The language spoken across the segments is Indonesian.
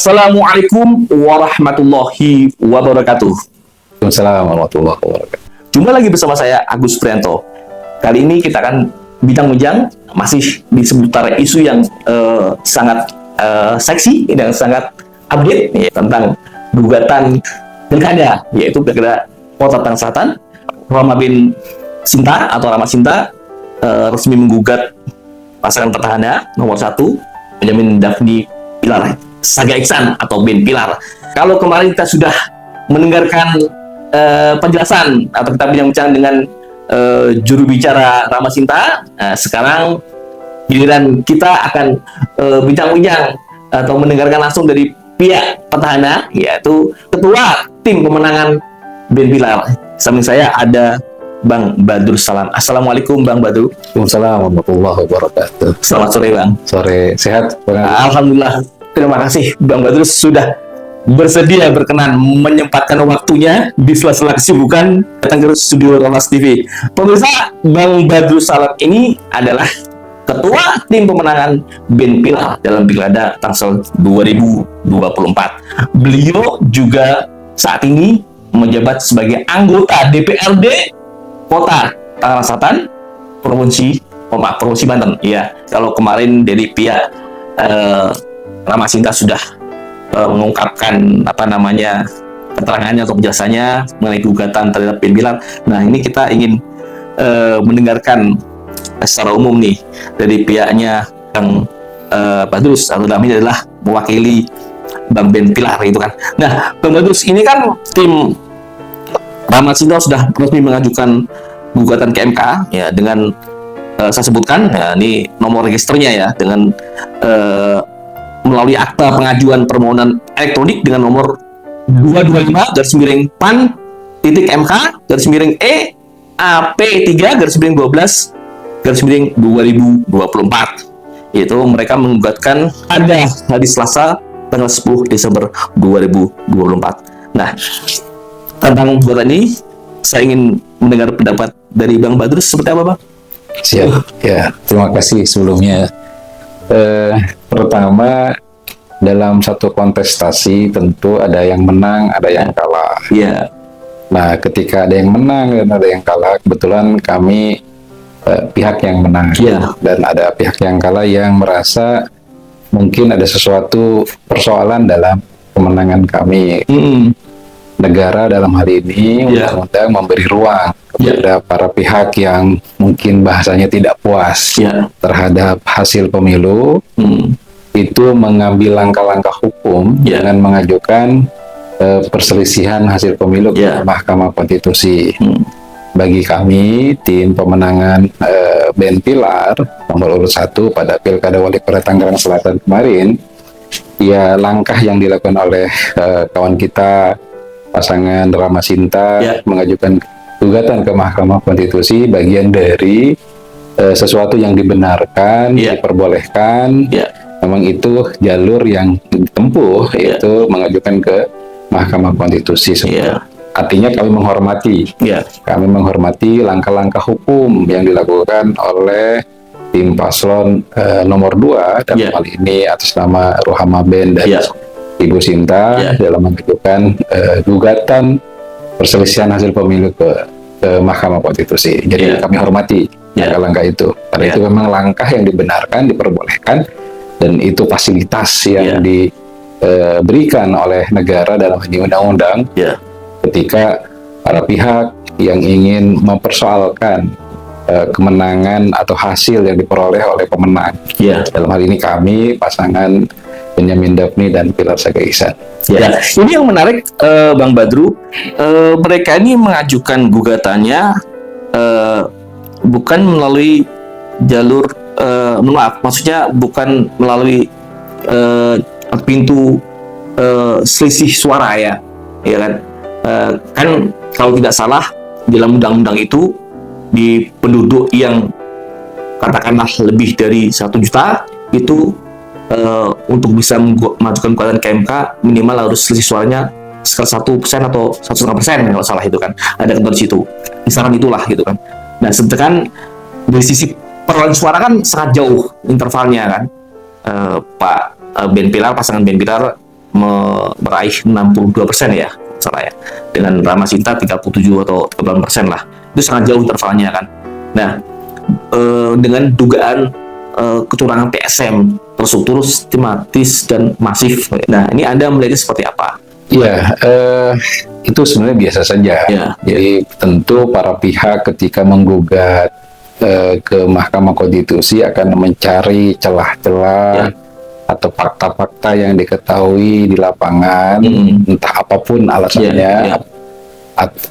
Assalamualaikum warahmatullahi wabarakatuh. Waalaikumsalam warahmatullahi wabarakatuh. Jumpa lagi bersama saya Agus Prianto. Kali ini kita akan bincang-bincang masih di seputar isu yang sangat seksi dan sangat update ya, tentang gugatan pilkada, yaitu pilkada Kota Tangerang Selatan. Rama bin Sinta atau Rama Sinta resmi menggugat pasangan petahana nomor 1 Benyamin Daphni Pilar Saga Iksan atau Ben Pilar. Kalau kemarin kita sudah mendengarkan penjelasan atau kita bincang-bincang dengan juru bicara Rama Sinta, sekarang giliran kita akan bincang-bincang atau mendengarkan langsung dari pihak petahana, yaitu ketua tim pemenangan Ben Pilar. Samping saya ada Bang Badrus Salam. Assalamualaikum Bang Badru. Waalaikumsalam warahmatullahi wabarakatuh. Selamat sore Bang. Sore, sehat? Alhamdulillah. Terima kasih Bang Badrus sudah bersedia berkenan menyempatkan waktunya di sela-sela kesibukan datang ke studio Kompas TV. Pemirsa, Bang Badrus Salam ini adalah ketua tim pemenangan Ben Pilar dalam Pilkada Tangsel 2024. Beliau juga saat ini menjabat sebagai anggota DPRD Kota Tangerang Selatan, Provinsi Banten. Ya, kalau kemarin dari pihak Rama Sinta sudah mengungkapkan keterangannya atau penjelasannya mengenai gugatan terhadap Ben Pilar. Nah, ini kita ingin mendengarkan secara umum nih dari pihaknya Bang Badrus, atau dalam ini adalah mewakili Bang Ben Pilar gitu kan. Nah, Bang Badrus, ini kan tim Rama Sinta sudah resmi mengajukan gugatan ke MK ya dengan saya sebutkan ya, ini nomor registernya ya, dengan melalui akta pengajuan permohonan elektronik dengan nomor 225/PAN.MK/E AP3/12/2024. Yaitu mereka menggugatkan pada hari Selasa tanggal 10 Desember 2024. Nah, tentang gugatan ini saya ingin mendengar pendapat dari Bang Badrus seperti apa, Bang? Siap. Ya, terima kasih sebelumnya. Pertama, dalam satu kontestasi tentu ada yang menang, ada yang kalah. Iya. Nah, ketika ada yang menang dan ada yang kalah, kebetulan kami pihak yang menang. Iya. Dan ada pihak yang kalah yang merasa mungkin ada sesuatu persoalan dalam kemenangan kami. Negara dalam hal ini undang-undang memberi ruang kepada para pihak yang mungkin bahasanya tidak puas terhadap hasil pemilu, itu mengambil langkah-langkah hukum dengan mengajukan perselisihan hasil pemilu ke Mahkamah Konstitusi. Bagi kami, tim pemenangan Ben Pilar nomor urut 1 pada Pilkada Wali Kota Tangerang Selatan kemarin, ya langkah yang dilakukan oleh kawan kita pasangan Rama Sinta mengajukan gugatan ke Mahkamah Konstitusi bagian dari sesuatu yang dibenarkan, diperbolehkan. Memang itu jalur yang ditempuh, yaitu mengajukan ke Mahkamah Konstitusi. Artinya kami menghormati, kami menghormati langkah-langkah hukum yang dilakukan oleh tim paslon nomor 2 dalam hal ini atas nama Rohama Ben dan Ibu Sinta dalam mengajukan gugatan perselisihan hasil pemilu ke Mahkamah Konstitusi. Jadi kami hormati langkah-langkah itu. Karena itu memang langkah yang dibenarkan, diperbolehkan, dan itu fasilitas yang diberikan oleh negara dalam undang-undang ketika para pihak yang ingin mempersoalkan kemenangan atau hasil yang diperoleh oleh pemenang. Dalam hal ini kami pasangan Benyamin Daphni dan Pilar Saga Iksan. Ini yang menarik, Bang Badru. Mereka ini mengajukan gugatannya bukan melalui jalur, maksudnya bukan melalui pintu selisih suara ya kan? Kan kalau tidak salah dalam undang-undang itu di penduduk yang katakanlah lebih dari 1 juta itu untuk bisa mengajukan gugatan ke MK minimal harus selisih suaranya sekitar 1% atau 1,5% kalau salah, itu kan ada ketentuan di situ, kisaran itulah gitu kan. Nah, sedangkan dari sisi perolehan suara kan sangat jauh intervalnya kan. Pak Ben Pilar, pasangan Ben Pilar meraih 62% ya, salah ya. Dengan Ramasinta 37 atau 8% lah. Itu sangat jauh intervalnya kan. Nah, dengan dugaan kecurangan TSM terstruktur, sistematis dan masif. Nah, ini Anda melihatnya seperti apa? Ya, itu sebenarnya biasa saja. Ya, Jadi tentu para pihak ketika menggugat ke Mahkamah Konstitusi akan mencari celah-celah atau fakta-fakta yang diketahui di lapangan, entah apapun alasannya,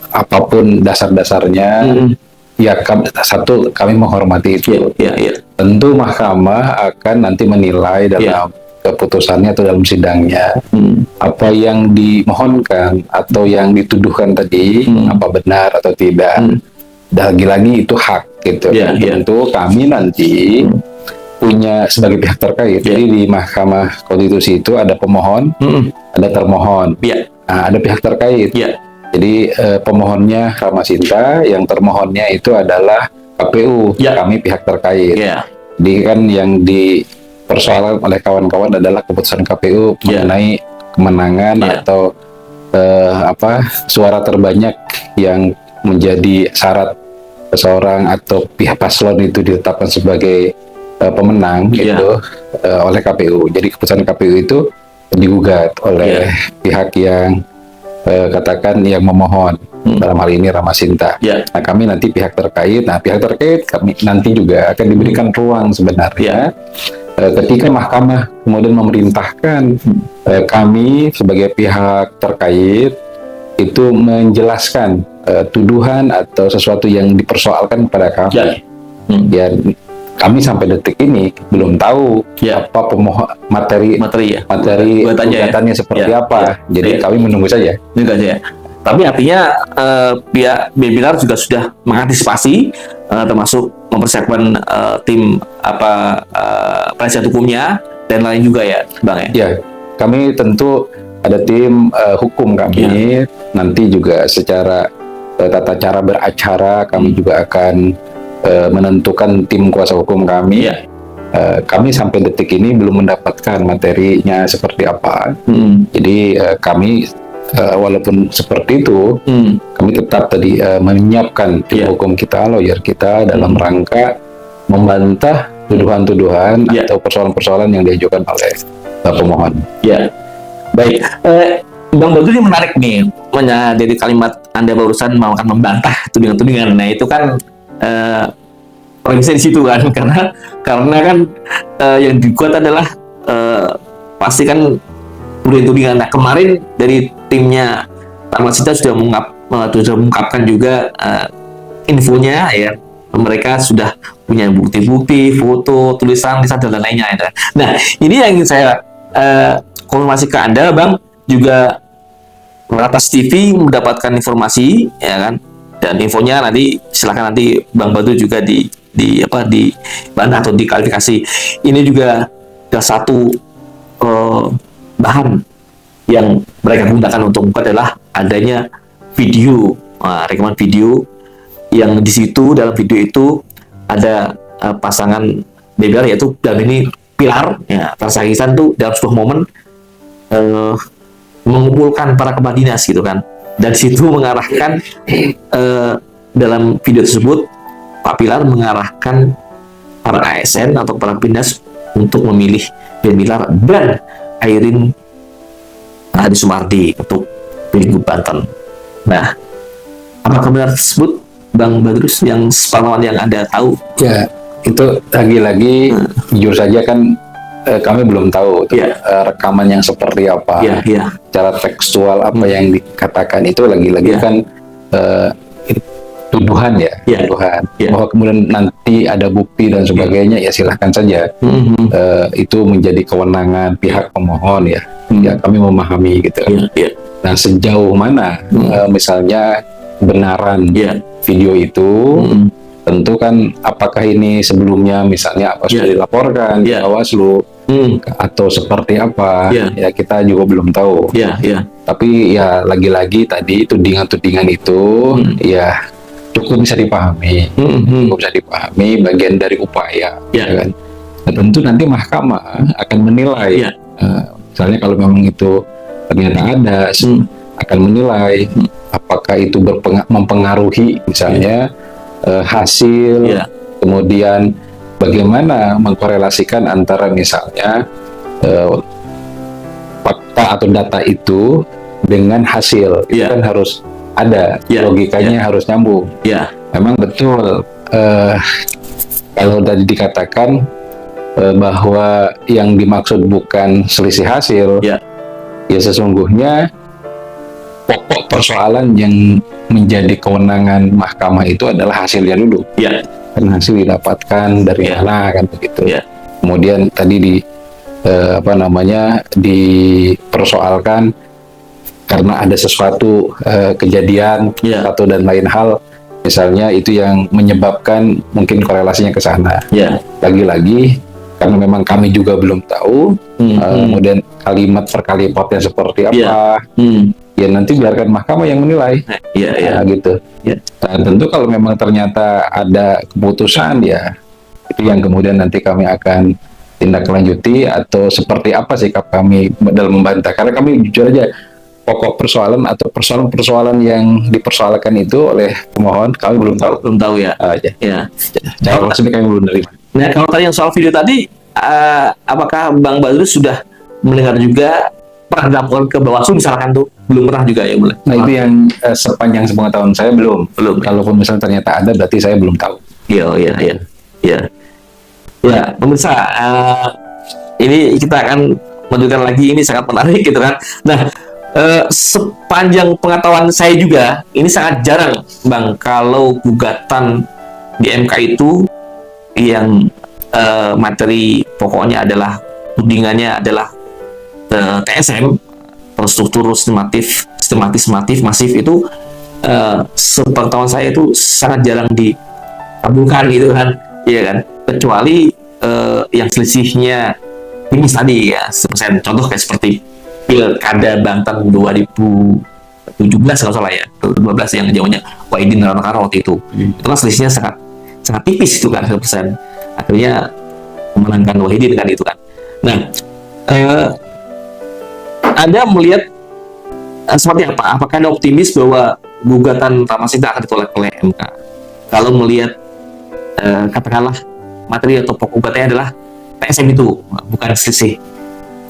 apapun dasar-dasarnya. Ya, kami menghormati itu. Tentu Mahkamah akan nanti menilai dalam keputusannya atau dalam sidangnya apa yang dimohonkan atau yang dituduhkan tadi apa benar atau tidak. Lagi-lagi itu hak gitu. Tentu kami nanti punya sebagai pihak terkait. Jadi di Mahkamah Konstitusi itu ada pemohon, ada termohon, nah, ada pihak terkait. Jadi pemohonnya Ramasinta, yang termohonnya itu adalah KPU, kami pihak terkait. Jadi kan yang dipersoalkan oleh kawan-kawan adalah keputusan KPU mengenai kemenangan atau suara terbanyak yang menjadi syarat seseorang atau pihak paslon itu ditetapkan sebagai pemenang itu oleh KPU. Jadi keputusan KPU itu digugat oleh pihak yang katakan yang memohon, dalam hal ini Ramasinta. Nah, kami nanti pihak terkait. Nah, pihak terkait kami nanti juga akan diberikan ruang sebenarnya ketika Mahkamah kemudian memerintahkan kami sebagai pihak terkait itu menjelaskan tuduhan atau sesuatu yang dipersoalkan kepada kami. Ya, kami sampai detik ini belum tahu apa materi gugatannya seperti apa. Jadi kami menunggu saja. Tapi artinya pihak Bilar juga sudah mengantisipasi, termasuk mempersiapkan tim penasihat hukumnya dan lain juga ya, Bang ya. Ya, kami tentu ada tim hukum kami. Nanti juga secara tata cara beracara kami juga akan menentukan tim kuasa hukum kami. Kami sampai detik ini belum mendapatkan materinya seperti apa. Jadi kami walaupun seperti itu, kami tetap tadi menyiapkan tim hukum kita, lawyer kita dalam rangka membantah tuduhan-tuduhan atau persoalan-persoalan yang diajukan oleh pemohon. Baik. Bang Badrus ini menarik nih, dari kalimat Anda barusan mau akan membantah tudingan-tudingan. Nah, itu kan premisnya di situ kan, karena kan yang digugat adalah pasti kan tudingan. Nah, kemarin dari timnya Ramasinta sudah mengungkapkan juga infonya ya, mereka sudah punya bukti-bukti, foto, tulisan, dan lainnya. Ya. Nah, ini yang ingin saya konfirmasi ke Anda, Bang, juga Ratas TV mendapatkan informasi, ya kan? Dan infonya nanti silakan nanti Bang Badrus juga dibantah atau diklarifikasi. Ini juga ada satu bahan yang mereka gunakan untuk membuka adalah adanya video, rekaman video yang di situ, dalam video itu ada pasangan Bilar, yaitu dalam ini Pilar, ya, Tarsahisan tuh dalam sebuah momen mengumpulkan para kepala dinas gitu kan, dan situ mengarahkan dalam video tersebut Pak Pilar mengarahkan para ASN atau para dinas untuk memilih Ben Pilar dan Airin Adi Sumardi untuk Pilgub Banten. Nah, apakah benar tersebut, Bang Badrus, yang sepengetahuan yang Anda tahu? Ya, itu lagi-lagi jujur saja kan kami belum tahu rekaman yang seperti apa, cara tekstual apa yang dikatakan itu lagi-lagi kan tuduhan tuduhan. Bahwa kemudian nanti ada bukti dan sebagainya, ya silahkan saja. Itu menjadi kewenangan pihak pemohon ya. Ya, kami memahami gitu. Nah, sejauh mana misalnya kebenaran video itu, tentu kan apakah ini sebelumnya misalnya apa sudah dilaporkan di Bawaslu atau seperti apa, ya kita juga belum tahu. Tapi ya lagi-lagi tadi tudingan-tudingan itu ya cukup bisa dipahami, bagian dari upaya, ya kan. Nah, tentu nanti Mahkamah akan menilai, misalnya kalau memang itu ternyata ada, akan menilai apakah itu mempengaruhi misalnya hasil, kemudian bagaimana mengkorelasikan antara misalnya fakta atau data itu dengan hasil. Itu kan harus ada logikanya, harus nyambung. Memang betul kalau tadi dikatakan bahwa yang dimaksud bukan selisih hasil, ya sesungguhnya pokok persoalan yang menjadi kewenangan mahkamah itu adalah hasilnya dulu. Kan hasil didapatkan dari mana, kan begitu. Kemudian tadi dipersoalkan karena ada sesuatu kejadian satu dan lain hal, misalnya itu yang menyebabkan mungkin korelasinya ke sana. Lagi-lagi karena memang kami juga belum tahu, kemudian kalimat per kalimatnya seperti apa, ya nanti biarkan mahkamah yang menilai. Gitu. Nah, tentu kalau memang ternyata ada keputusan, ya itu yang kemudian nanti kami akan tindak lanjuti atau seperti apa sikap kami dalam membantah. Karena kami jujur aja, pokok persoalan atau persoalan-persoalan yang dipersoalkan itu oleh pemohon kami belum tahu ya. Kalau maksudnya kami belum menerima. Nah, kalau tadi yang soal video tadi, apakah Bang Badrus sudah mendengar juga, pernah dilaporkan ke Bawaslu misalkan tuh? Belum pernah juga ya? Boleh. Nah, itu yang sepanjang sepengetahuan saya belum. Kalaupun misalnya ternyata ada, berarti saya belum tahu. Ya, pemirsa, ini kita akan menunjukkan lagi, ini sangat menarik gitu kan. Nah, sepanjang pengetahuan saya juga, ini sangat jarang, Bang, kalau gugatan di MK itu yang materi pokoknya adalah, tudingannya adalah TSM, terstruktur sistematis masif, itu sepengetahuan saya itu sangat jarang dikabulkan gitu kan, iya kan, kecuali yang selisihnya ini tadi ya 1%. Contoh kayak seperti Pilkada Banten 2017 kalau salah ya, 2012 yang jawabannya Wahidin Ranakara waktu itu. Itu kan selisihnya sangat tipis itu kan, 1%. Akhirnya memenangkan Wahidin kan itu kan. Nah, Anda melihat seperti apa? Apakah Anda optimis bahwa gugatan Ramasida akan ditolak oleh MK? Kalau melihat katakanlah materi atau pokok gugatannya adalah TSM itu, bukan selisih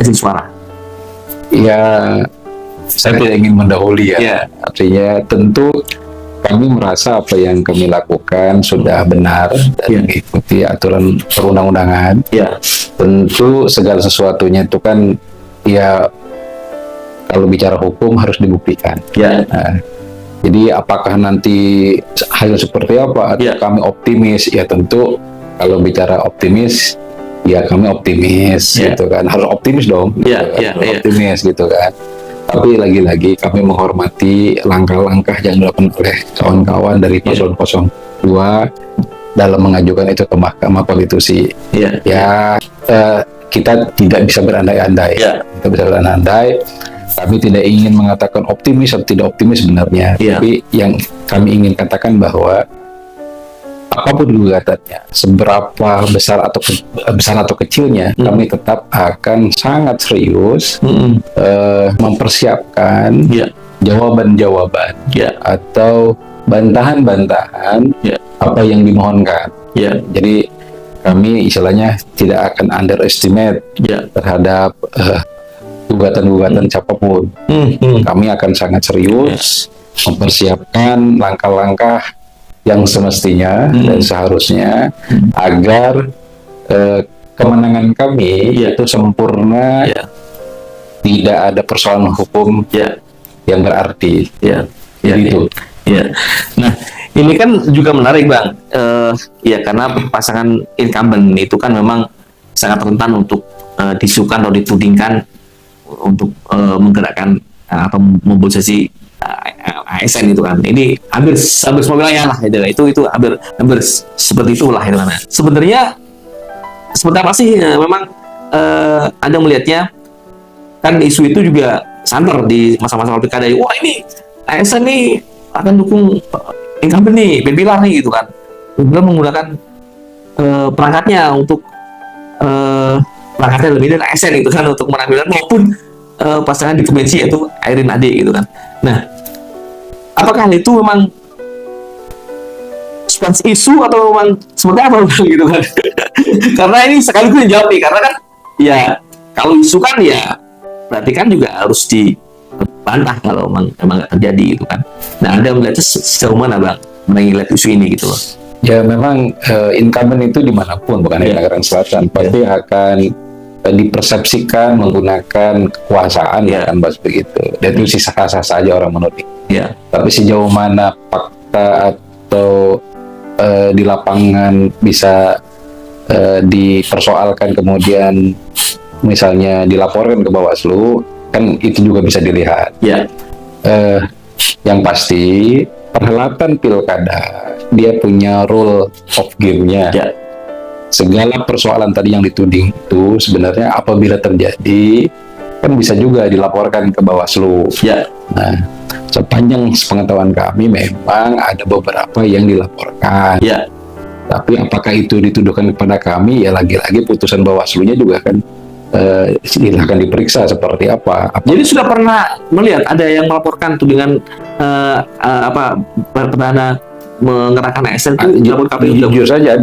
hasil suara. Ya, saya tidak ingin mendahului ya. Artinya tentu kami merasa apa yang kami lakukan sudah benar dan mengikuti aturan perundang-undangan. Tentu segala sesuatunya itu kan, ya kalau bicara hukum harus dibuktikan. Nah, jadi apakah nanti hasil seperti apa? Kami optimis, ya tentu kalau bicara optimis, ya kami optimis gitu kan, harus optimis dong, optimis gitu kan. Tapi lagi-lagi kami menghormati langkah-langkah yang dilakukan oleh kawan-kawan dari paslon 02 dalam mengajukan itu ke Mahkamah Konstitusi. Kita tidak bisa berandai-andai, kami tidak ingin mengatakan optimis atau tidak optimis sebenarnya, tapi yang kami ingin katakan bahwa apapun gugatannya, seberapa besar atau kecilnya, kami tetap akan sangat serius mempersiapkan jawaban-jawaban atau bantahan-bantahan apa yang dimohonkan. Jadi kami istilahnya tidak akan underestimate terhadap gugatan-gugatan siapapun. Kami akan sangat serius mempersiapkan langkah-langkah yang semestinya dan seharusnya agar kemenangan kami itu sempurna, tidak ada persoalan hukum yang berarti. Itu. Nah, ini kan juga menarik, Bang. Karena pasangan incumbent itu kan memang sangat rentan untuk disukan atau ditudingkan untuk menggerakkan atau mobilisasi ASN itu kan. Ini hampir semua wilayah lah itu hampir seperti itulah itu kan. Sebenarnya seperti apa sih memang Anda melihatnya, kan isu itu juga santer di masa-masa pilkada. Wah, ini ASN nih akan dukung incumbent nih, Pilar nih gitu kan. Pilar menggunakan perangkatnya untuk perangkatnya lebih dari ASN itu kan untuk menampilkan, maupun pasangan di Kemensi yaitu Airin Ade gitu kan. Nah, apakah itu memang spons isu atau memang seperti apa Bang, gitu kan? Karena ini sekaligus dijawab nih, karena kan ya kalau isu kan ya berarti kan juga harus dibantah kalau memang nggak terjadi gitu kan. Nah, Anda melihatnya sejauh mana Bang melihat isu ini gitu loh? Ya memang incumbent itu dimanapun, bukan di Tangerang Selatan, pasti akan dipersepsikan menggunakan kekuasaan, kan bahas begitu. Dan itu sah-sah saja orang menuding. Tapi sejauh mana fakta atau di lapangan bisa dipersoalkan kemudian misalnya dilaporkan ke Bawaslu, kan itu juga bisa dilihat. Yang pasti perhelatan pilkada dia punya rule of game-nya. Segala persoalan tadi yang dituding itu sebenarnya apabila terjadi kan bisa juga dilaporkan ke Bawaslu. Nah, sepanjang sepengetahuan kami memang ada beberapa yang dilaporkan. Tapi apakah itu dituduhkan kepada kami, ya lagi-lagi putusan Bawaslu-nya juga kan silahkan diperiksa seperti apa. Jadi sudah pernah melihat ada yang melaporkan tudingan perdana mengerahkan ASN itu dilaporkan KPU? Jujur saja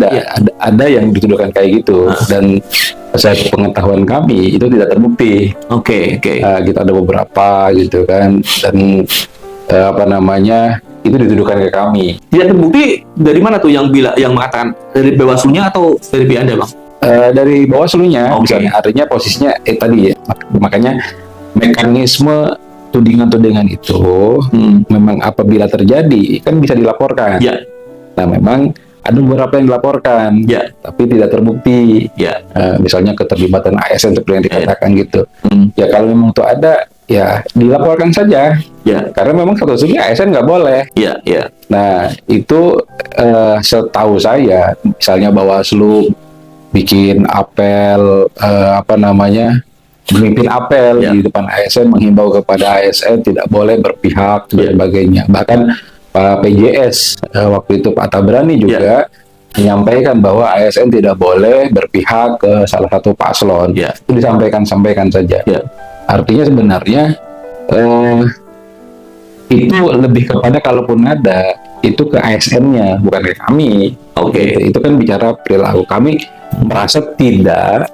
ada yang dituduhkan kayak gitu, dan saya pengetahuan kami itu tidak terbukti. Kita ada beberapa gitu kan, dan itu dituduhkan ke kami. Tidak terbukti dari mana tuh yang mengatakan, dari Bawaslu-nya atau dari pihak Anda Bang? Dari Bawaslu-nya, misalnya, artinya posisinya tadi ya, makanya mekanisme tudingan-tudingan itu memang apabila terjadi kan bisa dilaporkan. Nah, memang ada beberapa yang dilaporkan, tapi tidak terbukti. Misalnya keterlibatan ASN seperti yang dikatakan gitu. Ya kalau memang itu ada, ya dilaporkan saja. Karena memang satu-satunya ASN nggak boleh. Nah, itu setahu saya, misalnya Bawaslu bikin apel, memimpin apel di depan ASN menghimbau kepada ASN tidak boleh berpihak dan sebagainya. Bahkan Pak PJS waktu itu Pak Tabrani juga menyampaikan bahwa ASN tidak boleh berpihak ke salah satu paslon. Itu disampaikan saja. Artinya sebenarnya itu lebih kepada kalaupun ada itu ke ASN-nya, bukan ke kami. Itu kan bicara perilaku. Kami merasa tidak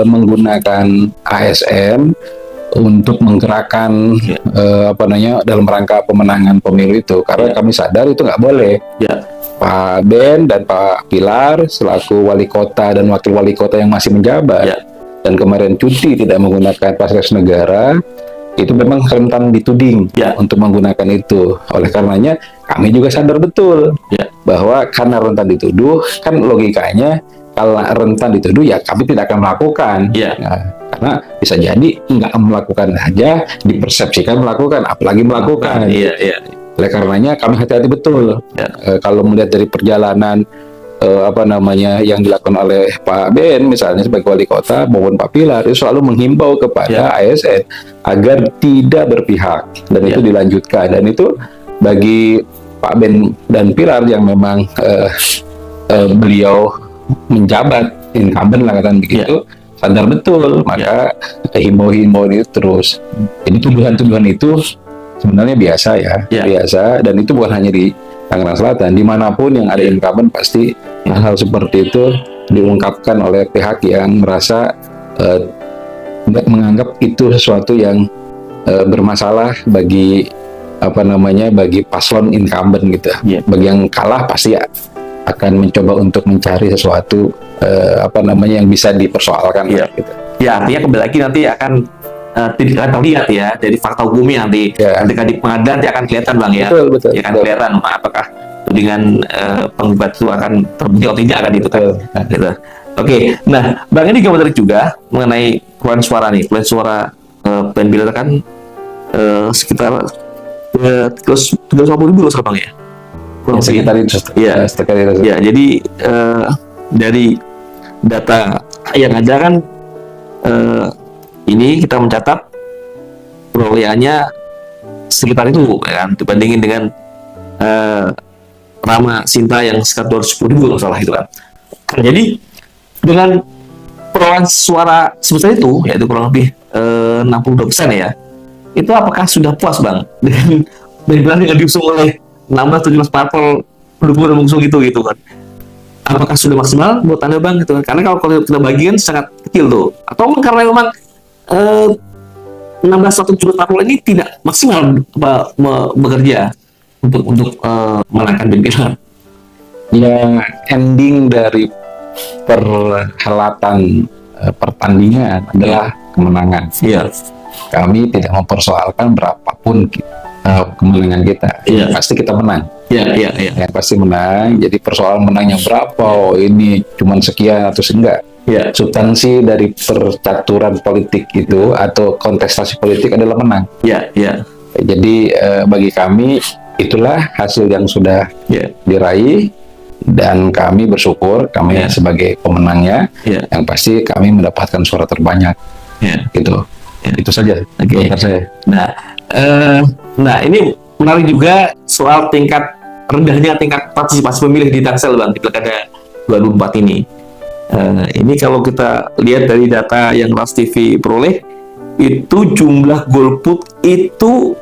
menggunakan ASN untuk menggerakkan dalam rangka pemenangan pemilu itu, karena kami sadar itu nggak boleh. Pak Ben dan Pak Pilar selaku wali kota dan wakil wali kota yang masih menjabat dan kemarin cuti tidak menggunakan fasilitas negara, itu memang rentan dituding untuk menggunakan itu. Oleh karenanya kami juga sadar betul bahwa karena rentan dituduh, kan logikanya kalau rentan dituduh ya kami tidak akan melakukan. Nah, karena bisa jadi nggak melakukan saja dipersepsikan melakukan, apalagi melakukan. Oleh karenanya kami hati-hati betul. Kalau melihat dari perjalanan yang dilakukan oleh Pak Ben misalnya sebagai wali kota maupun Pak Pilar, itu selalu menghimbau kepada ASN agar tidak berpihak, dan itu dilanjutkan. Dan itu bagi Pak Ben dan Pilar yang memang beliau menjabat incumbent lah katakan begitu, sadar betul, maka himbau-himbau itu terus. Jadi tuduhan-tuduhan itu sebenarnya biasa biasa, dan itu bukan hanya di Tangerang Selatan, dimanapun yang ada incumbent pasti hal-hal seperti itu diungkapkan oleh pihak yang merasa menganggap itu sesuatu yang bermasalah bagi bagi paslon incumbent gitu. Bagi yang kalah pasti akan mencoba untuk mencari sesuatu yang bisa dipersoalkan. Gitu. Artinya kembali lagi nanti akan tidak akan terlihat dari fakta hukumnya nanti ketika di pengadilan nanti akan kelihatan Bang betul, akan kelihatan apakah tudingan penggugat itu akan terbukti atau tidak kan itu kan. Gitu. Nah Bang, ini juga menarik juga mengenai perolehan suara nih. Perolehan suara Ben Pilar kan sekitar 350.000 loh Bang ya. Sekitar itu. Jadi dari data yang ada kan ini kita mencatat perolehannya sekitar itu kan, dibandingin dengan Rama Sinta yang sekitar 210.000 kalau salah itu kan. Jadi dengan perolehan suara sebesar itu, yaitu kurang lebih 62% ya, itu apakah sudah puas Bang dengan diusung oleh 16-17 parpol pendukung dan mengusung itu gitu kan? Apakah sudah maksimal buat Anda Bang gitu kan? Karena kalau kita bagian sangat kecil tuh, atau karena memang 16-17 parpol ini tidak maksimal bekerja untuk menangkan pimpinan. Ya, ending dari perhelatan pertandingan adalah kemenangan. Iya. Kami tidak mempersoalkan berapapun kemenangan kita. Iya. Pasti kita menang. Iya. Yang pasti menang. Jadi persoalan menangnya berapa? Oh, ini cuma sekian atau enggak. Iya. Substansi dari percaturan politik itu atau kontestasi politik adalah menang. Iya. Jadi bagi kami itulah hasil yang sudah diraih. Dan kami bersyukur kami sebagai pemenangnya, yang pasti kami mendapatkan suara terbanyak, gitu. Itu saja. Saya. Nah, ini menarik juga soal rendahnya tingkat partisipasi pemilih di Tangsel Bang di Pilkada 2024 ini. Ini kalau kita lihat dari data yang Ras TV peroleh, itu jumlah golput itu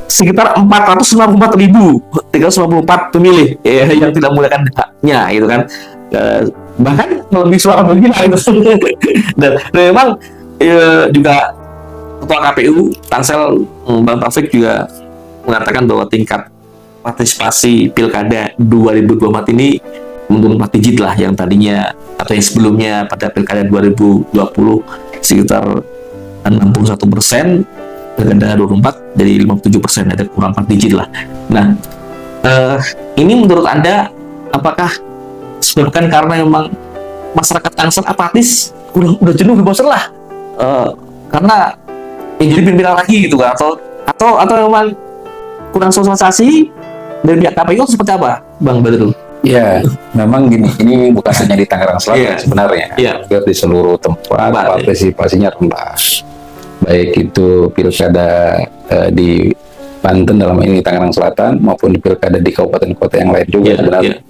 sekitar 494.394 pemilih yang tidak menggunakan haknya gitu kan, bahkan lebih suara bergila itu. dan memang juga Ketua KPU Tangsel Bang Taufik juga mengatakan bahwa tingkat partisipasi Pilkada 2024 ini menurun 4 digit lah, yang tadinya atau yang sebelumnya pada Pilkada 2020 sekitar 61%, Pilkada 24 jadi 57%, ada kurang 4 digit lah. Nah, ini menurut Anda apakah disebabkan karena memang masyarakat Tangsel apatis, udah jenuh, bosan lah, karena jadi pimpinan lagi gitu kan, atau memang kurang sosialisasi dari pihak KPU seperti apa, Bang Badrul? Ya, memang gini, ini bukan hanya di Tangerang Selatan sebenarnya, di seluruh tempat partisipasinya rendah. Baik itu pilkada di Banten dalam ini Tangerang Selatan maupun di pilkada di kabupaten kota yang lain juga sebenarnya.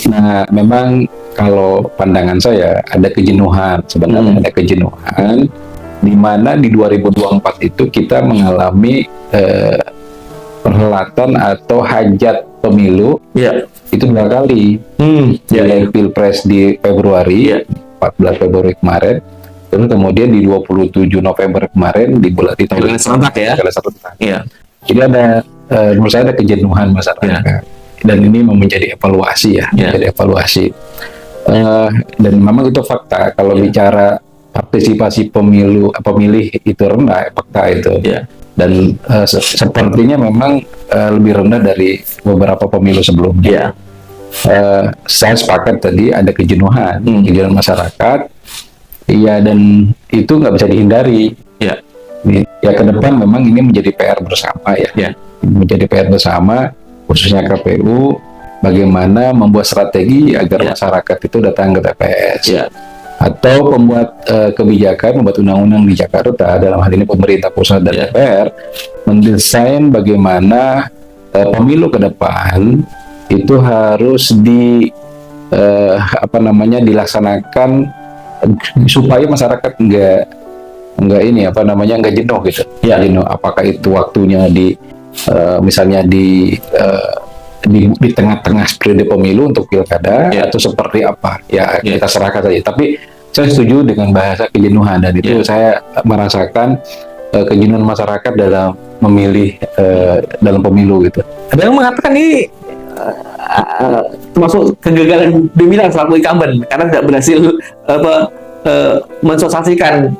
Nah, memang kalau pandangan saya ada kejenuhan sebenarnya, ada kejenuhan di mana di 2024 itu kita mengalami perhelatan atau hajat pemilu itu 2 kali. Pilpres di Februari, 14 Februari kemarin. Terus kemudian di 27 November kemarin di tahun serentak ya. Jadi ada menurut saya ada kejenuhan masyarakat. Dan ini menjadi evaluasi menjadi evaluasi. Dan memang itu fakta kalau bicara partisipasi pemilih itu rendah, fakta itu. Dan sepertinya memang lebih rendah dari beberapa pemilu sebelumnya. Saya sepakat tadi ada kejenuhan masyarakat. Iya, dan itu nggak bisa dihindari. Ya, ke depan memang ini menjadi PR bersama menjadi PR bersama, khususnya KPU, bagaimana membuat strategi agar masyarakat itu datang ke TPS. Atau pembuat kebijakan, membuat undang-undang di Jakarta, dalam hal ini pemerintah pusat dan DPR, mendesain bagaimana pemilu ke depan itu harus dilaksanakan supaya masyarakat nggak jenuh gitu. Jenuh. Apakah itu waktunya misalnya di tengah-tengah periode pemilu untuk pilkada atau seperti apa? Kita serahkan saja. Tapi saya setuju dengan bahasa kejenuhan, dan itu saya merasakan kejenuhan masyarakat dalam memilih dalam pemilu gitu. Ada yang mengatakan ini termasuk kegagalan pimpinan selaku incumbent karena tidak berhasil mensosialisasikan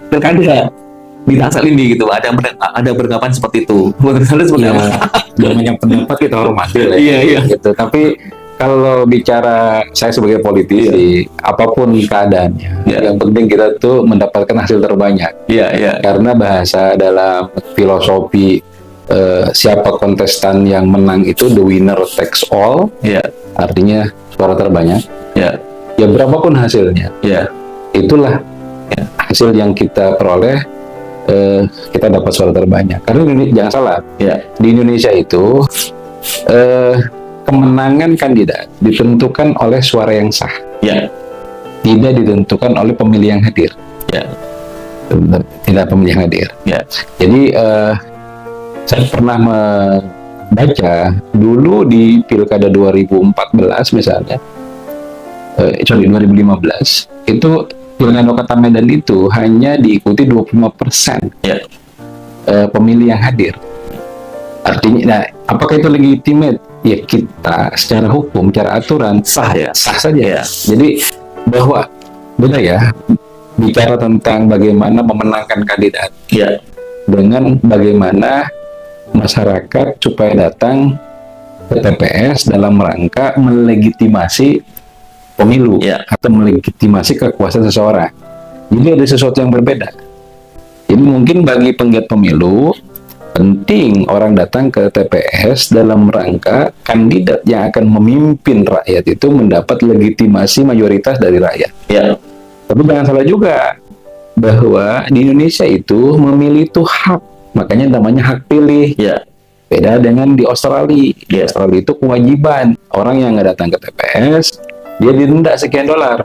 pilkada di Tangsel ini gitu. Ada beranggapan seperti itu. Menurut Anda seperti apa? Banyak pendapat kita hormati gitu. Tapi kalau bicara saya sebagai politisi, apapun keadaannya, yang penting kita tuh mendapatkan hasil terbanyak. Karena bahasa dalam filosofi siapa kontestan yang menang itu the winner takes all. Artinya suara terbanyak. Ya berapapun hasilnya. Itulah hasil yang kita peroleh. Kita dapat suara terbanyak. Karena jangan salah, di Indonesia itu kemenangan kandidat ditentukan oleh suara yang sah. tidak ditentukan oleh pemilih yang hadir. Ya. Tidak pemilih yang hadir. Ya. Jadi saya pernah membaca dulu di Pilkada 2014 misalnya, 2015 itu Pilkada Kota Medan itu hanya diikuti 25% Ya. Pemilih yang hadir. Artinya, nah, apakah itu legitimate? Ya kita secara hukum, secara aturan Sah ya. sah saja. Ya. Jadi bahwa beda ya bicara tentang bagaimana memenangkan kandidat Ya. dengan bagaimana masyarakat supaya datang ke TPS dalam rangka melegitimasi pemilu Ya. atau melegitimasi kekuasaan seseorang. Jadi ada sesuatu yang berbeda. Jadi mungkin bagi penggiat pemilu penting orang datang ke TPS dalam rangka kandidat yang akan memimpin rakyat itu mendapat legitimasi mayoritas dari rakyat. Ya. Tapi jangan salah juga bahwa di Indonesia itu memilih itu hak, makanya namanya hak pilih. Ya. Beda dengan di Australia. Di Australia itu kewajiban orang yang nggak datang ke TPS dia didenda sekian dolar.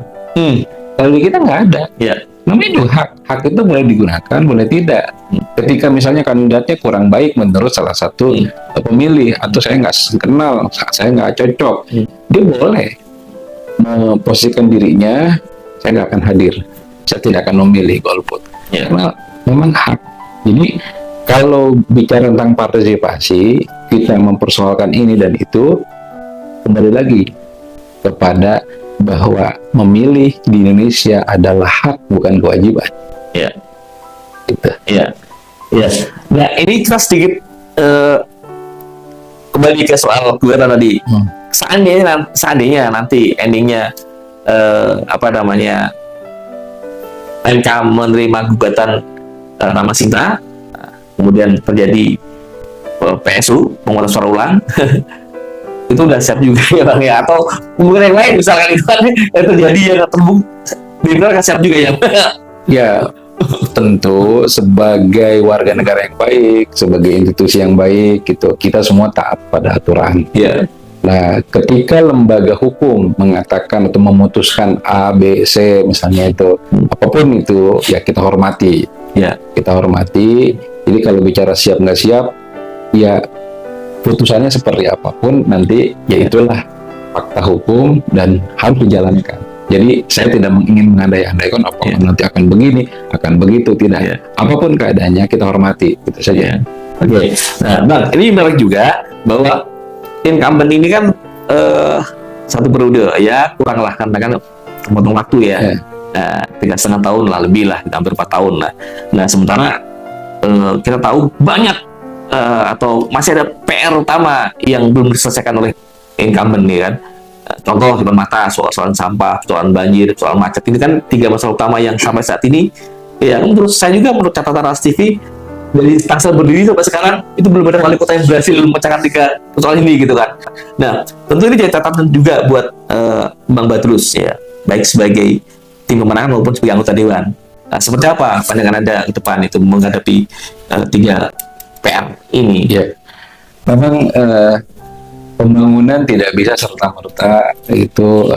Kalau di kita nggak ada. Ya. Namanya itu hak. Hak itu boleh digunakan, boleh tidak. Ketika misalnya kandidatnya kurang baik menurut salah satu pemilih, atau saya nggak kenal, saya nggak cocok, dia boleh memposisikan dirinya, saya nggak akan hadir, saya tidak akan memilih golput. Ya. Karena memang hak. Jadi kalau bicara tentang partisipasi, kita mempersoalkan ini dan itu, kembali lagi kepada bahwa memilih di Indonesia adalah hak bukan kewajiban. Ya. Gitu. Ya. Ya. Nah, ini kita sedikit kembali ke soal gugatan tadi. Seandainya nanti endingnya MK menerima gugatan Rama Sinta, kemudian terjadi PSU pemungutan suara ulang, itu udah siap juga ya Bang ya, atau hubungan yang lain misalkan itu kan terjadi yang terbukti, benar kan siap juga ya? Ya, tentu sebagai warga negara yang baik, sebagai institusi yang baik, gitu, kita semua taat pada aturan. Ya. Nah, ketika lembaga hukum mengatakan atau memutuskan A, B, C, misalnya itu, apapun itu, ya kita hormati. Ya. Kita hormati. Jadi kalau bicara siap nggak siap, ya putusannya seperti apapun nanti, ya itulah fakta hukum dan harus dijalankan. Jadi saya tidak ingin mengandai-andaikan apakah nanti akan begini, akan begitu, tidak. Ya. Apapun keadaannya kita hormati, itu saja. Oke. Nah, Bang, ini menarik juga bahwa incumbent ini kan satu periode ya, kurang lah karena termotong waktu ya. Nah, 3,5 tahun lah, lebih lah, hampir 4 tahun lah. Nah, sementara kita tahu banyak atau masih ada PR utama yang belum diselesaikan oleh incumbent nih kan. Contoh depan mata soal sampah, soal banjir, soal macet, ini kan 3 masalah utama yang sampai saat ini ya menurut saya juga, menurut catatan Ras TV, dari Tangsel berdiri sampai sekarang itu belum ada wali kota yang berhasil memecahkan 3 persoalan ini gitu kan. Nah, tentu ini jadi catatan juga buat Bang Badrus ya, baik sebagai tim pemenangan maupun sebagai anggota dewan. Nah, seperti apa pandangan Anda ke depan itu menghadapi 3 PR ini? Ya, memang pembangunan tidak bisa serta-merta itu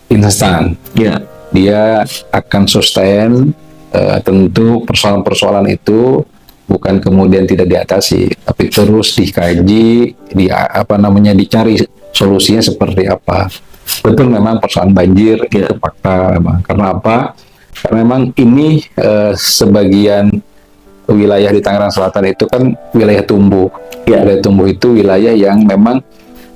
instan. Ya. Dia akan sustain, tentu persoalan-persoalan itu bukan kemudian tidak diatasi, tapi terus dikaji, dicari solusinya seperti apa. Betul, memang persoalan banjir itu fakta memang. Karena apa? Karena memang ini sebagian wilayah di Tangerang Selatan itu kan wilayah tumbuh. Ya. Wilayah tumbuh itu wilayah yang memang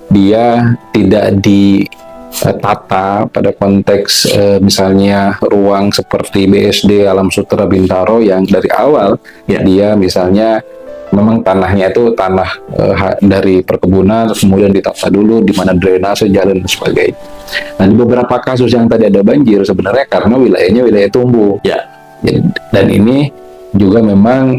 dia tidak ditata pada konteks misalnya ruang seperti BSD Alam Sutera Bintaro yang dari awal dia misalnya memang tanahnya itu tanah dari perkebunan, kemudian ditata dulu di mana drainase, jalan dan sebagainya. Nah, di beberapa kasus yang tadi ada banjir sebenarnya karena wilayahnya wilayah tumbuh. Ya. Dan ini juga memang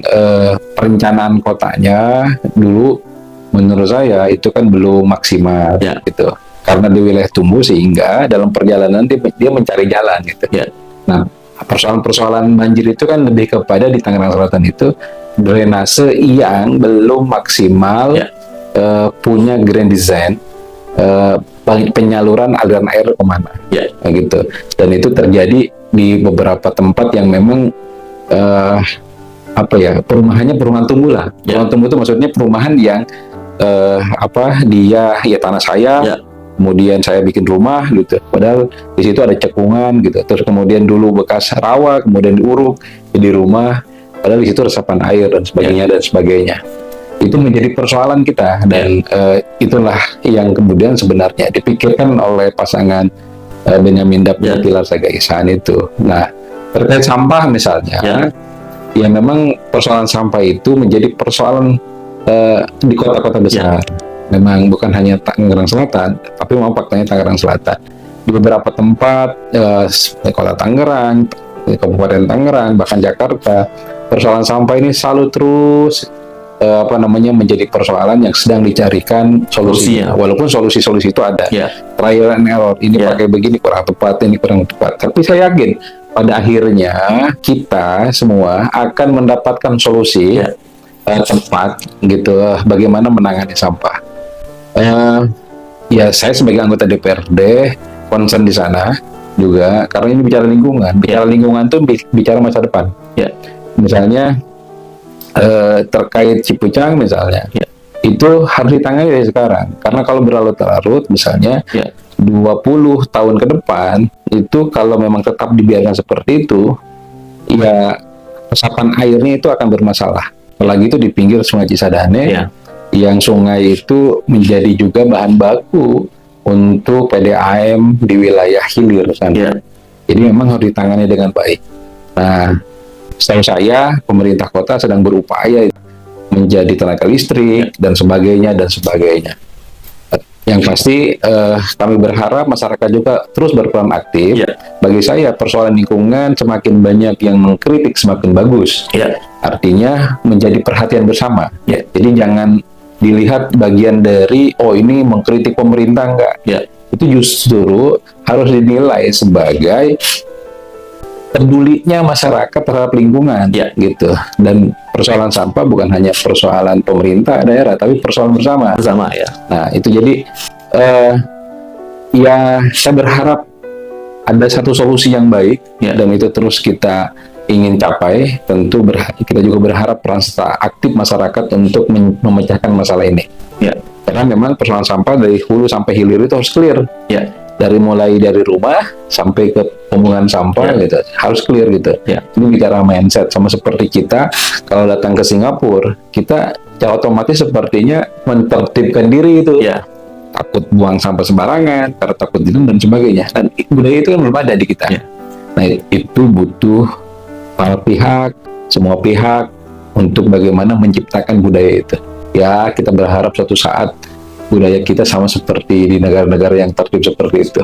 perencanaan kotanya dulu menurut saya itu kan belum maksimal gitu. Karena di wilayah tumbuh sehingga dalam perjalanan dia mencari jalan gitu. Ya. Nah, persoalan-persoalan banjir itu kan lebih kepada di Tangerang Selatan itu drainase yang belum maksimal, punya grand design, penyaluran aliran air kemana, Ya. gitu. Dan itu terjadi di beberapa tempat yang memang perumahannya perumahan tumbuh lah. Perumahan tumbuh itu maksudnya perumahan yang dia ya tanah saya. Ya. Kemudian saya bikin rumah gitu, padahal di situ ada cekungan gitu. Terus kemudian dulu bekas rawa, kemudian diuruk jadi rumah, padahal di situ resapan air dan sebagainya. Itu menjadi persoalan kita, dan itulah yang kemudian sebenarnya dipikirkan oleh pasangan Benyamin Dap dan Pilar Sagaisan itu. Nah, terkait sampah misalnya, ya memang persoalan sampah itu menjadi persoalan di kota-kota besar. Memang bukan hanya Tangerang Selatan, tapi memang faktanya Tangerang Selatan. Di beberapa tempat, di kota Tangerang, di Kabupaten Tangerang, bahkan Jakarta, persoalan sampah ini selalu terus menjadi persoalan yang sedang dicarikan solusinya. Walaupun solusi-solusi itu ada, trial and error. Ini pakai begini kurang tepat, ini kurang tepat. Tapi saya yakin pada akhirnya kita semua akan mendapatkan solusi tepat gitu, bagaimana menangani sampah. Ya saya sebagai anggota DPRD concern di sana juga, karena ini bicara lingkungan. Bicara lingkungan itu bicara masa depan. Misalnya terkait Cipucang misalnya, itu harus ditangani dari sekarang. Karena kalau berlarut-larut misalnya 20 tahun ke depan, itu kalau memang tetap dibiarkan seperti itu, ya resapan airnya itu akan bermasalah. Apalagi itu di pinggir Sungai Cisadane, yang sungai itu menjadi juga bahan baku untuk PDAM di wilayah hilir sana. Jadi memang harus ditangani dengan baik. Nah, setahu saya pemerintah kota sedang berupaya menjadi tenaga listrik dan sebagainya. Yang pasti kami berharap masyarakat juga terus berperan aktif. Bagi saya persoalan lingkungan semakin banyak yang mengkritik semakin bagus. Artinya menjadi perhatian bersama. Jadi jangan dilihat bagian dari ini mengkritik pemerintah, enggak. Itu justru harus dinilai sebagai pedulinya masyarakat terhadap lingkungan, gitu. Dan persoalan sampah bukan hanya persoalan pemerintah daerah, tapi persoalan bersama. Nah, itu jadi saya berharap ada satu solusi yang baik, dan itu terus kita ingin capai. Tentu kita juga berharap peran serta aktif masyarakat untuk memecahkan masalah ini. Karena memang persoalan sampah dari hulu sampai hilir itu harus clear. Mulai dari rumah sampai ke pembuangan sampah gitu, harus clear gitu. Ini bicara mindset, sama seperti kita kalau datang ke Singapura, kita otomatis sepertinya mentertibkan diri itu. Takut buang sampah sembarangan, karena takut dan sebagainya. Dan budaya itu kan belum ada di kita. Nah, itu butuh para pihak, semua pihak untuk bagaimana menciptakan budaya itu. Ya, kita berharap suatu saat budaya kita sama seperti di negara-negara yang tertib seperti itu.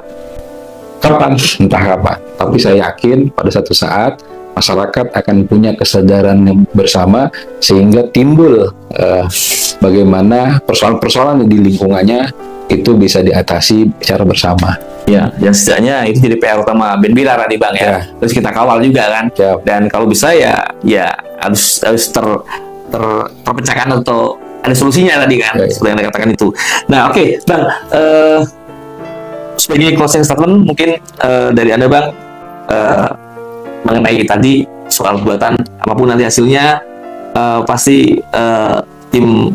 Kapan? Entah kapan. Tapi saya yakin pada satu saat masyarakat akan punya kesadaran yang bersama, sehingga timbul bagaimana persoalan-persoalan di lingkungannya itu bisa diatasi secara bersama. Yang setidaknya itu jadi PR utama Ben Pilar tadi Bang ya. Terus kita kawal juga kan. Dan kalau bisa ya harus terpecahkan atau ada solusinya tadi kan, seperti yang dikatakan itu. Nah, oke, Bang, sebagai closing statement mungkin dari Anda Bang, mengenai tadi soal buatan apapun nanti hasilnya, pasti tim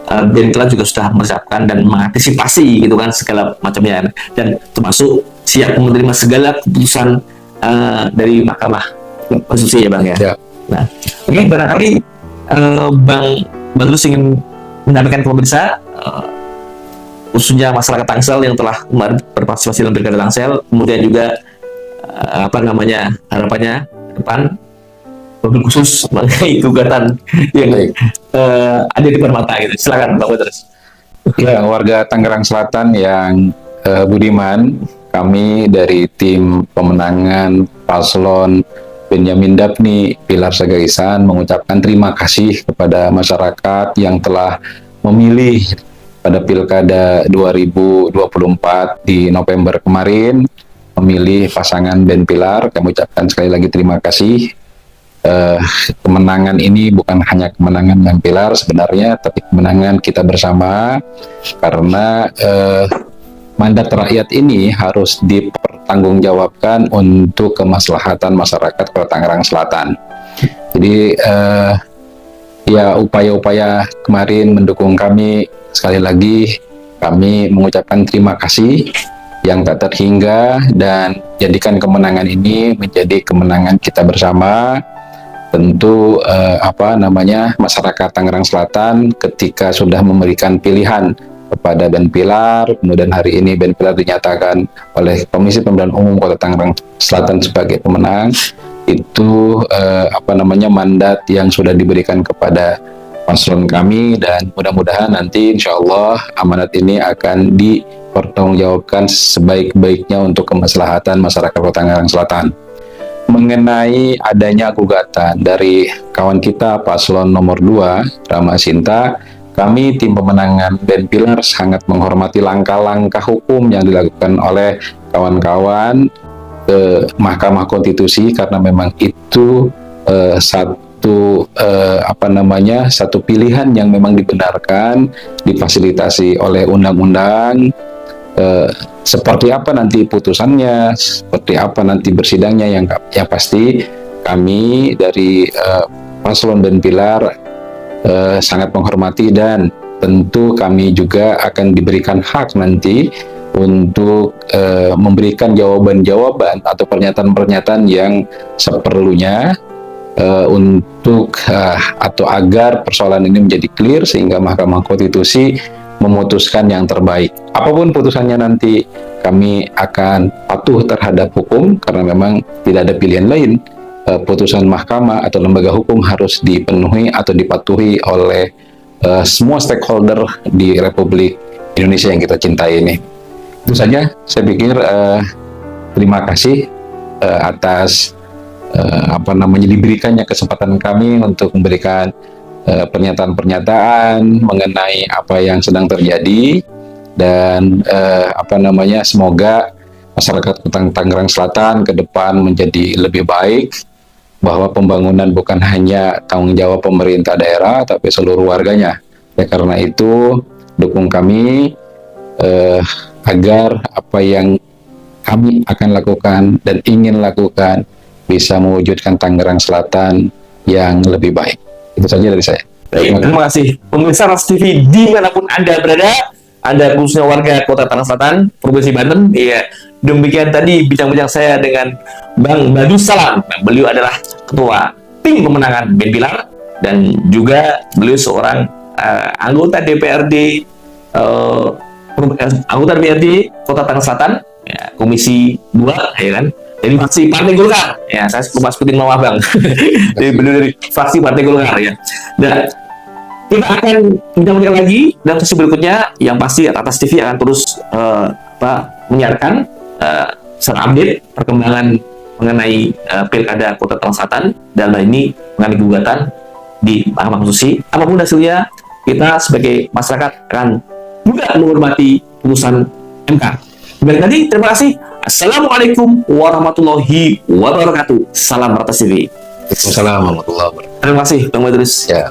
Ben Pilar juga sudah mempersiapkan dan mengantisipasi gitu kan segala macamnya, dan termasuk siap menerima segala keputusan dari Mahkamah Konstitusi ya Bang ya. Nah, oke, barangkali Bang Badrus ingin menyampaikan ke pemirsa, khususnya masyarakat Tangsel yang telah kemarin berpartisipasi dalam Pilkada Tangsel, kemudian juga harapannya ke depan, mobil khusus mengenai gugatan yang ada di depan mata gitu. Silakan Bang Badrus. Ya, warga Tangerang Selatan yang budiman, kami dari tim pemenangan paslon Benyamin Dapni Pilar Sagaisan mengucapkan terima kasih kepada masyarakat yang telah memilih pada Pilkada 2024 di November kemarin, memilih pasangan Ben Pilar. Kami ucapkan sekali lagi terima kasih. Kemenangan ini bukan hanya kemenangan Ben Pilar sebenarnya, tapi kemenangan kita bersama, karena mandat rakyat ini harus dipertanggungjawabkan untuk kemaslahatan masyarakat Kota Tangerang Selatan. Jadi ya upaya-upaya kemarin mendukung kami, sekali lagi kami mengucapkan terima kasih yang tak terhingga dan jadikan kemenangan ini menjadi kemenangan kita bersama. Tentu masyarakat Tangerang Selatan ketika sudah memberikan pilihan kepada Ben Pilar, kemudian hari ini Ben Pilar dinyatakan oleh Komisi Pemilihan Umum Kota Tangerang Selatan sebagai pemenang, itu mandat yang sudah diberikan kepada paslon kami, dan mudah-mudahan nanti insya Allah amanat ini akan dipertanggungjawabkan sebaik-baiknya untuk kemaslahatan masyarakat Kota Tangerang Selatan. Mengenai adanya gugatan dari kawan kita paslon nomor 2 Rama Sinta, kami tim pemenangan Ben Pilar sangat menghormati langkah-langkah hukum yang dilakukan oleh kawan-kawan ke Mahkamah Konstitusi, karena memang itu satu pilihan yang memang dibenarkan, difasilitasi oleh undang-undang. Seperti apa nanti putusannya, seperti apa nanti bersidangnya, yang pasti kami dari paslon Ben Pilar sangat menghormati, dan tentu kami juga akan diberikan hak nanti untuk memberikan jawaban-jawaban atau pernyataan-pernyataan yang seperlunya untuk atau agar persoalan ini menjadi clear, sehingga Mahkamah Konstitusi memutuskan yang terbaik. Apapun putusannya nanti, kami akan patuh terhadap hukum, karena memang tidak ada pilihan lain. Putusan mahkamah atau lembaga hukum harus dipenuhi atau dipatuhi oleh semua stakeholder di Republik Indonesia yang kita cintai ini. Itu saja, saya pikir. Terima kasih atas diberikannya kesempatan kami untuk memberikan pernyataan-pernyataan mengenai apa yang sedang terjadi, dan semoga masyarakat Kota Tangerang Selatan ke depan menjadi lebih baik, bahwa pembangunan bukan hanya tanggung jawab pemerintah daerah tapi seluruh warganya. Karena itu dukung kami agar apa yang kami akan lakukan dan ingin lakukan bisa mewujudkan Tangerang Selatan yang lebih baik. Itu saja dari saya. Terima kasih pemirsa Ras TV dimanapun Anda berada, Anda khususnya warga Kota Tangerang Selatan, Provinsi Banten. Iya, demikian tadi bincang-bincang saya dengan Bang Badus Salam. Beliau adalah ketua tim pemenangan Ben Pilar, dan juga beliau seorang anggota DPRD Kota Tangerang Selatan, ya, Komisi 2, ya kan. Jadi fraksi Partai Golkar, ya saya lupa sebutin nama Bang. Jadi beliau dari fraksi Partai Golkar, ya. Dan kita akan bincang lagi dalam sesi berikutnya, yang pasti Atas TV akan terus menyiarkan update perkembangan mengenai pilkada Kota Tangerang Selatan, dan ini mengenai gugatan di Mahkamah Konstitusi. Apapun hasilnya, kita sebagai masyarakat akan juga menghormati putusan MK. Baik, tadi terima kasih. Assalamualaikum warahmatullahi wabarakatuh. Salam Atas TV. Assalamualaikum warahmatullahi wabarakatuh. Terima kasih Bang Badrus. Ya.